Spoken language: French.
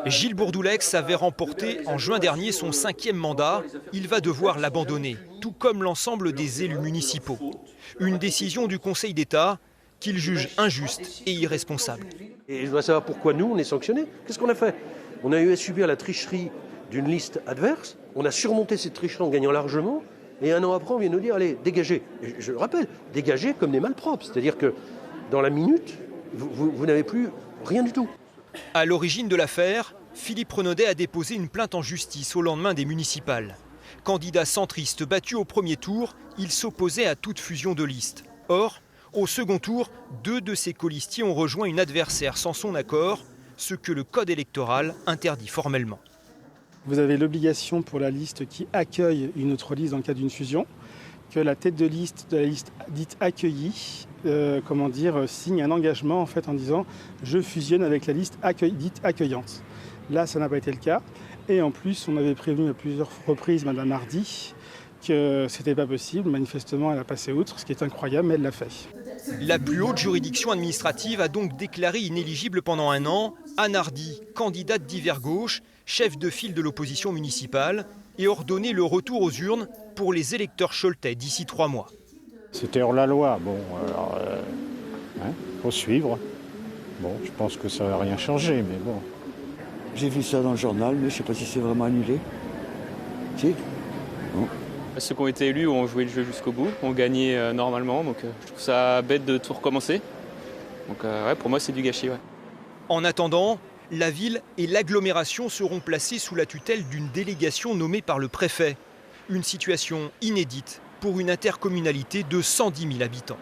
Gilles Bourdoulex avait remporté en juin dernier son 5e mandat. Il va devoir l'abandonner, tout comme l'ensemble des élus municipaux. Une décision du Conseil d'État qu'il juge injuste et irresponsable. Et je dois savoir pourquoi nous, on est sanctionnés. Qu'est-ce qu'on a fait? On a eu à subir la tricherie d'une liste adverse. On a surmonté cette tricherie en gagnant largement. Et un an après, on vient nous dire, allez, dégagez. Et je le rappelle, dégagez comme des malpropres. C'est-à-dire que dans la minute, vous n'avez plus rien du tout. À l'origine de l'affaire, Philippe Renaudet a déposé une plainte en justice au lendemain des municipales. Candidat centriste battu au premier tour, il s'opposait à toute fusion de listes. Or, au second tour, 2 de ses colistiers ont rejoint une adversaire sans son accord, ce que le code électoral interdit formellement. Vous avez l'obligation pour la liste qui accueille une autre liste dans le cas d'une fusion, que la tête de la liste dite accueillie, signe un engagement en disant je fusionne avec la liste dite accueillante. Là, ça n'a pas été le cas. Et en plus, on avait prévenu à plusieurs reprises Madame Hardy que c'était pas possible. Manifestement, elle a passé outre, ce qui est incroyable, mais elle l'a fait. La plus haute juridiction administrative a donc déclaré inéligible pendant 1 an Anne Hardy, candidate d'Hiver Gauche, chef de file de l'opposition municipale, et ordonné le retour aux urnes pour les électeurs choletais d'ici 3 mois. C'était hors la loi. Bon, alors, faut suivre. Bon, je pense que ça va rien changer, mais bon. J'ai vu ça dans le journal, mais je ne sais pas si c'est vraiment annulé. Si? Non. Ceux qui ont été élus ont joué le jeu jusqu'au bout, ont gagné normalement, donc je trouve ça bête de tout recommencer. Donc pour moi c'est du gâchis. Ouais. En attendant, la ville et l'agglomération seront placées sous la tutelle d'une délégation nommée par le préfet. Une situation inédite pour une intercommunalité de 110 000 habitants.